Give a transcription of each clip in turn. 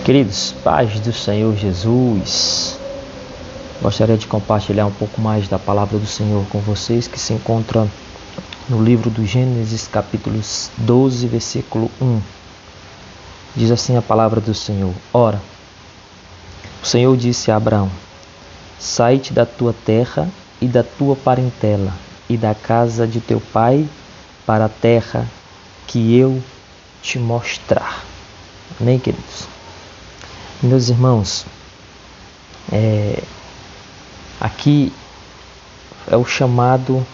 Queridos, paz do Senhor Jesus, gostaria de compartilhar um pouco mais da palavra do Senhor com vocês, que se encontra no livro do Gênesis, capítulo 12, versículo 1. Diz assim a palavra do Senhor: Ora, o Senhor disse a Abraão: Sai-te da tua terra e da tua parentela e da casa de teu pai para a terra que eu te mostrar. Amém, queridos? Meus irmãos, aqui é o chamado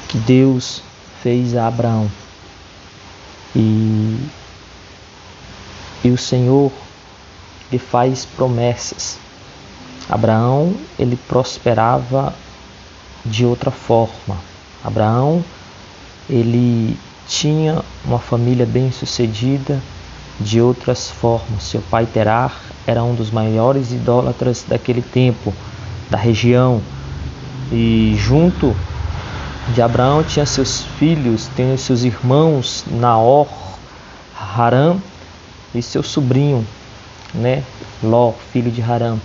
que Deus fez a Abraão. E o Senhor lhe faz promessas. Abraão, ele prosperava de outra forma. Abraão, ele tinha uma família bem-sucedida de outras formas. Seu pai Terá era um dos maiores idólatras daquele tempo, da região. E junto de Abraão tinha seus filhos, tinha seus irmãos Naor, Harã e seu sobrinho, Ló, filho de Harã.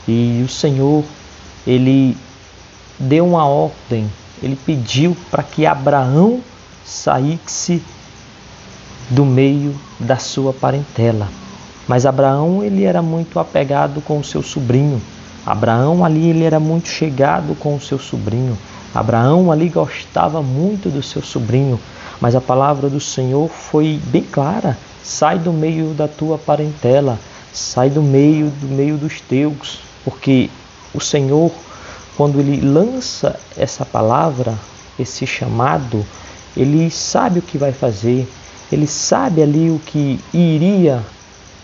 E o Senhor, ele deu uma ordem, ele pediu para que Abraão saísse do meio da sua parentela. Mas Abraão, ele era muito apegado com o seu sobrinho. Abraão ali, ele era muito chegado com o seu sobrinho. Abraão ali gostava muito do seu sobrinho. Mas a palavra do Senhor foi bem clara: sai do meio da tua parentela, sai do meio dos teus. Porque o Senhor, quando ele lança essa palavra, esse chamado, ele sabe o que vai fazer. Ele sabe ali o que iria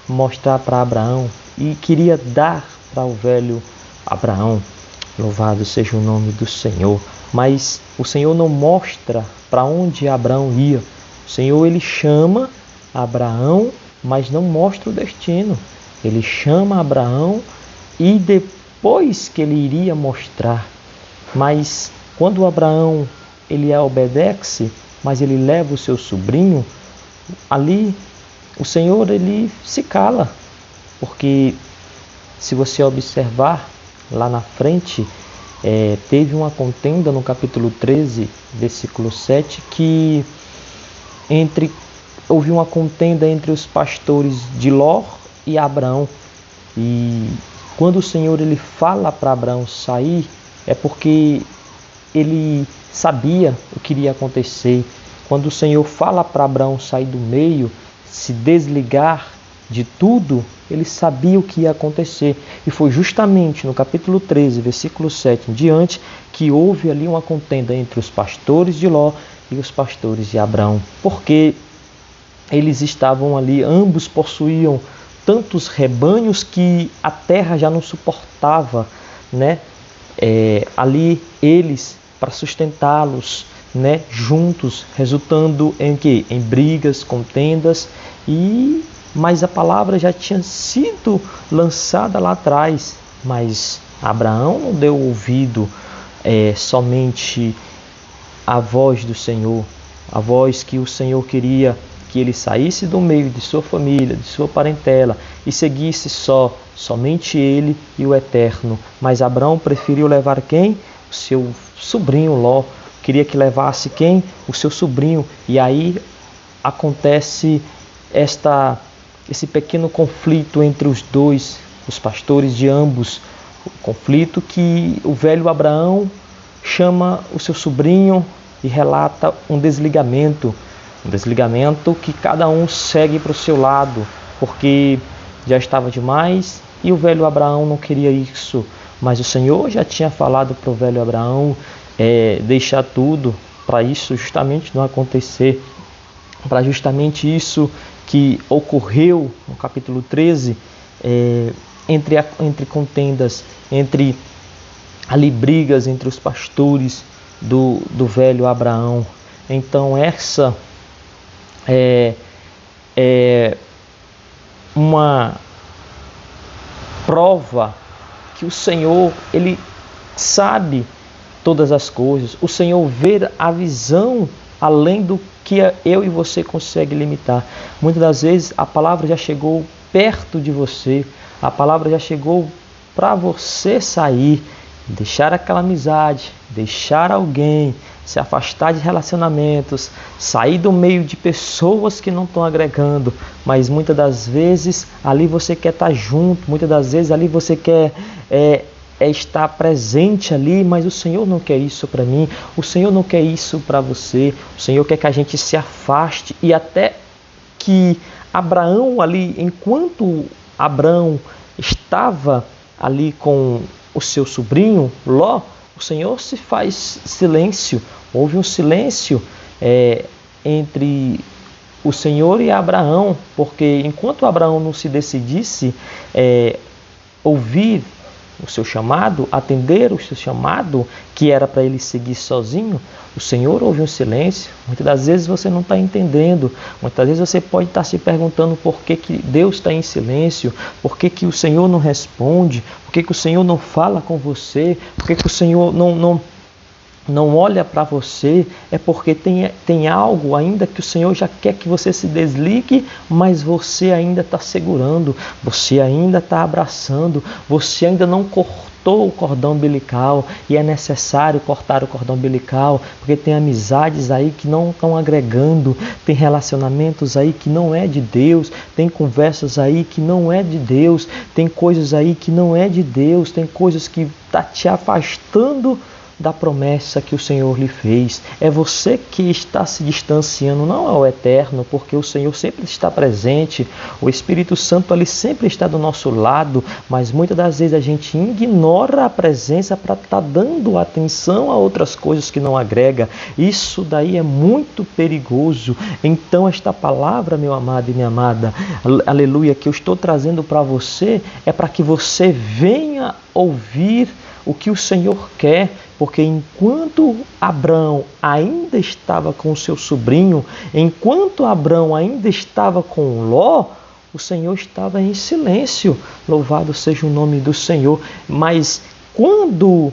mostrar para Abraão e queria dar para o velho Abraão. Louvado seja o nome do Senhor. Mas o Senhor não mostra para onde Abraão ia. O Senhor, ele chama Abraão, mas não mostra o destino. Ele chama Abraão e depois que ele iria mostrar. Mas quando Abraão, ele obedece, mas ele leva o seu sobrinho, ali o Senhor, ele se cala, porque se você observar lá na frente, teve uma contenda no capítulo 13, versículo 7, que houve uma contenda entre os pastores de Ló e Abraão. E quando o Senhor, ele fala para Abraão sair, é porque ele sabia o que iria acontecer. Quando o Senhor fala para Abraão sair do meio, se desligar de tudo, ele sabia o que ia acontecer. E foi justamente no capítulo 13, versículo 7 em diante, que houve ali uma contenda entre os pastores de Ló e os pastores de Abraão. Porque eles estavam ali, ambos possuíam tantos rebanhos que a terra já não suportava, ali eles, para sustentá-los, juntos, resultando em quê? Em brigas, contendas, mas a palavra já tinha sido lançada lá atrás, mas Abraão não deu ouvido somente à voz do Senhor, a voz que o Senhor queria que ele saísse do meio de sua família, de sua parentela e seguisse somente ele e o Eterno. Mas Abraão preferiu levar quem? O seu sobrinho Ló. Queria que levasse quem? O seu sobrinho. E aí acontece esse pequeno conflito entre os dois, os pastores de ambos. O conflito que o velho Abraão chama o seu sobrinho e relata um desligamento. Um desligamento que cada um segue para o seu lado, porque já estava demais e o velho Abraão não queria isso. Mas o Senhor já tinha falado para o velho Abraão deixar tudo para isso justamente não acontecer, para justamente isso que ocorreu no capítulo 13, entre contendas, entre ali brigas entre os pastores do velho Abraão. Então essa é uma prova que o Senhor, ele sabe todas as coisas. O Senhor vê a visão além do que eu e você conseguem limitar. Muitas das vezes a palavra já chegou perto de você, a palavra já chegou para você sair, deixar aquela amizade, deixar alguém, se afastar de relacionamentos, sair do meio de pessoas que não estão agregando, mas muitas das vezes ali você quer estar junto, muitas das vezes ali você quer estar presente ali, mas o Senhor não quer isso para mim, o Senhor não quer isso para você, o Senhor quer que a gente se afaste. E até que Abraão ali, enquanto Abraão estava ali com o seu sobrinho Ló, o Senhor se faz silêncio. Houve um silêncio entre o Senhor e Abraão, porque enquanto Abraão não se decidisse ouvir o seu chamado, atender o seu chamado, que era para ele seguir sozinho, o Senhor ouve um silêncio. Muitas das vezes você não está entendendo, muitas vezes você pode estar se perguntando por que Deus está em silêncio, por que o Senhor não responde, por que o Senhor não fala com você, por que o Senhor não olha para você. É porque tem algo ainda que o Senhor já quer que você se desligue, mas você ainda está segurando, você ainda está abraçando, você ainda não cortou o cordão umbilical, e é necessário cortar o cordão umbilical, porque tem amizades aí que não estão agregando, tem relacionamentos aí que não é de Deus, tem conversas aí que não é de Deus, tem coisas aí que não é de Deus, tem coisas que está te afastando da promessa que o Senhor lhe fez. É você que está se distanciando, não é o Eterno, porque o Senhor sempre está presente, o Espírito Santo ali sempre está do nosso lado, mas muitas das vezes a gente ignora a presença para estar dando atenção a outras coisas que não agrega. Isso daí é muito perigoso. Então esta palavra, meu amado e minha amada, aleluia, que eu estou trazendo para você, é para que você venha ouvir o que o Senhor quer, porque enquanto Abraão ainda estava com o seu sobrinho, enquanto Abraão ainda estava com Ló, o Senhor estava em silêncio. Louvado seja o nome do Senhor. Mas quando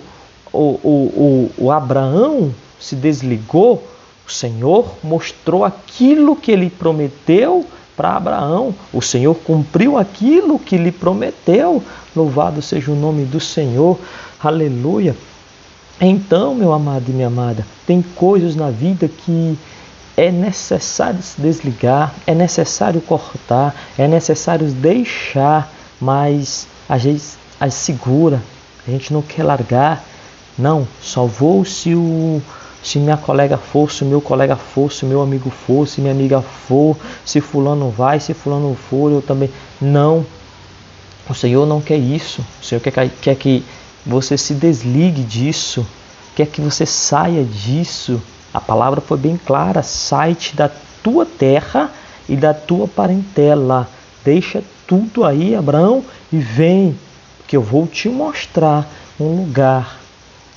o Abraão se desligou, o Senhor mostrou aquilo que ele prometeu para Abraão. O Senhor cumpriu aquilo que lhe prometeu. Louvado seja o nome do Senhor. Aleluia. Então, meu amado e minha amada, tem coisas na vida que é necessário se desligar, é necessário cortar, é necessário deixar, mas a gente segura, a gente não quer largar. Não, só vou se minha colega for, se o meu colega for, se o meu amigo for, se minha amiga for, se fulano vai, se fulano for, eu também. Não, o Senhor não quer isso. O Senhor quer que você se desligue disso, quer que você saia disso. A palavra foi bem clara: sai-te da tua terra e da tua parentela, deixa tudo aí, Abraão, e vem, que eu vou te mostrar um lugar,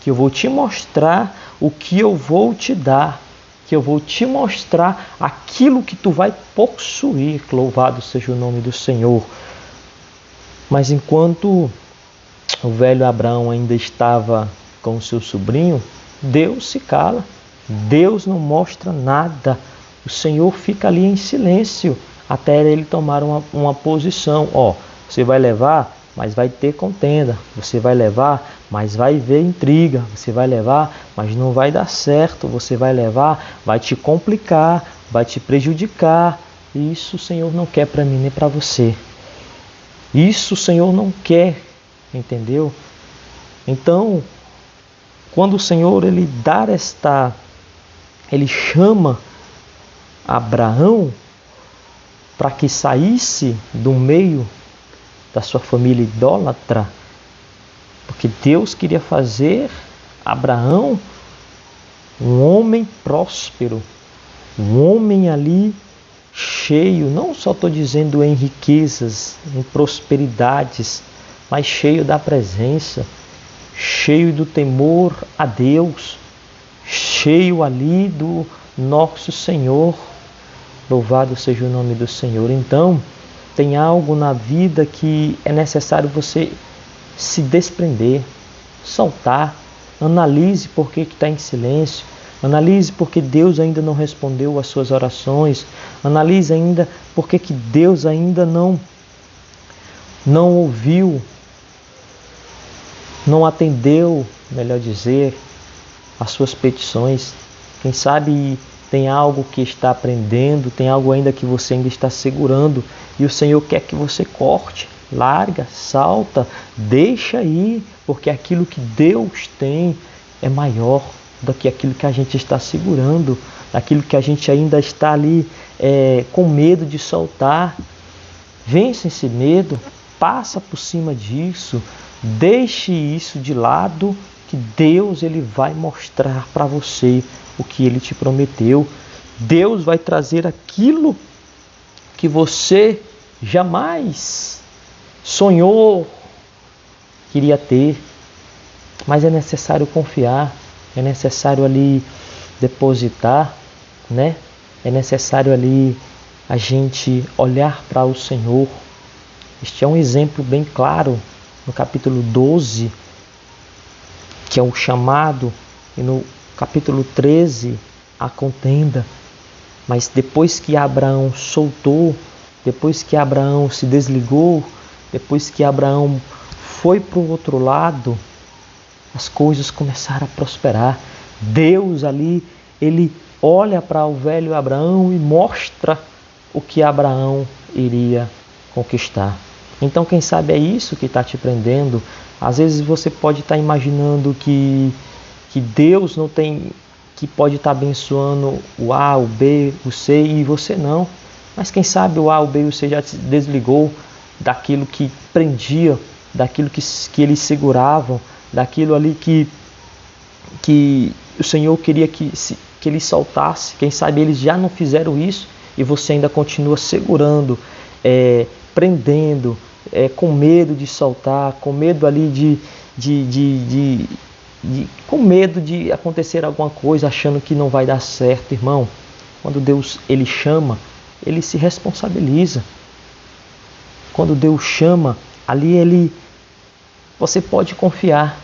que eu vou te mostrar o que eu vou te dar, que eu vou te mostrar aquilo que tu vai possuir. Louvado seja o nome do Senhor. Mas enquanto o velho Abraão ainda estava com o seu sobrinho, Deus se cala, Deus não mostra nada, o Senhor fica ali em silêncio, até ele tomar uma posição. Você vai levar, mas vai ter contenda, você vai levar, mas vai haver intriga, você vai levar, mas não vai dar certo, você vai levar, vai te complicar, vai te prejudicar. E isso o Senhor não quer para mim nem para você. Isso o Senhor não quer, entendeu? Então, quando o Senhor ele chama Abraão para que saísse do meio da sua família idólatra, porque Deus queria fazer Abraão um homem próspero, um homem ali cheio, não só estou dizendo em riquezas, em prosperidades, mas cheio da presença, cheio do temor a Deus, cheio ali do nosso Senhor. Louvado seja o nome do Senhor. Então, tem algo na vida que é necessário você se desprender, soltar. Analise por que está em silêncio. Analise porque Deus ainda não respondeu às suas orações. Analise ainda porque que Deus ainda não ouviu, não atendeu, melhor dizer, às suas petições. Quem sabe tem algo que está aprendendo, tem algo ainda que você ainda está segurando e o Senhor quer que você corte, larga, salta, deixa ir, porque aquilo que Deus tem é maior do que aquilo que a gente está segurando, daquilo que a gente ainda está ali com medo de soltar. Vence esse medo, passa por cima disso, deixe isso de lado, que Deus ele vai mostrar para você o que Ele te prometeu. Deus vai trazer aquilo que você jamais sonhou queria ter, mas é necessário confiar, é necessário ali depositar, né? É necessário ali a gente olhar para o Senhor. Este é um exemplo bem claro no capítulo 12, que é o chamado, e no capítulo 13, a contenda. Mas depois que Abraão soltou, depois que Abraão se desligou, depois que Abraão foi para o outro lado, as coisas começaram a prosperar. Deus ali, ele olha para o velho Abraão e mostra o que Abraão iria conquistar. Então, quem sabe é isso que está te prendendo. Às vezes você pode estar imaginando que Deus não tem, que pode estar abençoando o A, o B, o C e você não. Mas quem sabe o A, o B e o C já se desligou daquilo que prendia, daquilo que eles seguravam, daquilo ali que o Senhor queria que eles soltassem. Quem sabe eles já não fizeram isso e você ainda continua segurando, prendendo, com medo de soltar, com medo ali com medo de acontecer alguma coisa, achando que não vai dar certo. Irmão, quando Deus ele chama, ele se responsabiliza. Quando Deus chama, ali você pode confiar,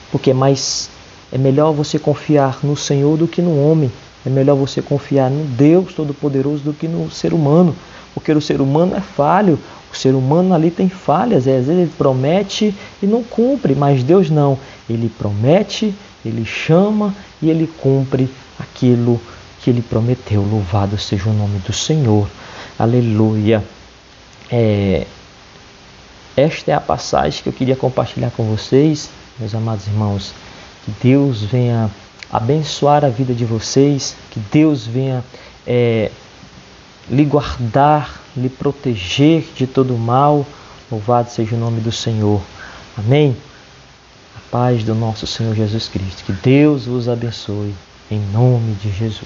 porque é melhor você confiar no Senhor do que no homem. É melhor você confiar no Deus Todo-Poderoso do que no ser humano, porque o ser humano é falho. O ser humano ali tem falhas, às vezes ele promete e não cumpre, mas Deus não. Ele promete, ele chama e ele cumpre aquilo que ele prometeu. Louvado seja o nome do Senhor. Aleluia. Esta é a passagem que eu queria compartilhar com vocês, meus amados irmãos. Que Deus venha abençoar a vida de vocês, que Deus venha lhe guardar, lhe proteger de todo mal. Louvado seja o nome do Senhor. Amém? A paz do nosso Senhor Jesus Cristo. Que Deus vos abençoe, em nome de Jesus.